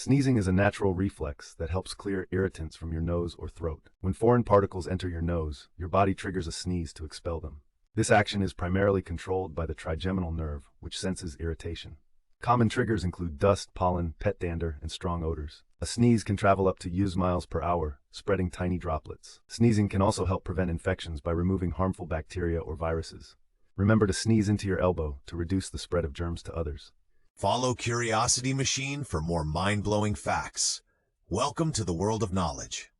Sneezing is a natural reflex that helps clear irritants from your nose or throat. When foreign particles enter your nose, your body triggers a sneeze to expel them. This action is primarily controlled by the trigeminal nerve, which senses irritation. Common triggers include dust, pollen, pet dander, and strong odors. A sneeze can travel up to miles per hour, spreading tiny droplets. Sneezing can also help prevent infections by removing harmful bacteria or viruses. Remember to sneeze into your elbow to reduce the spread of germs to others. Follow Curiosity Machine for more mind-blowing facts. Welcome to the world of knowledge.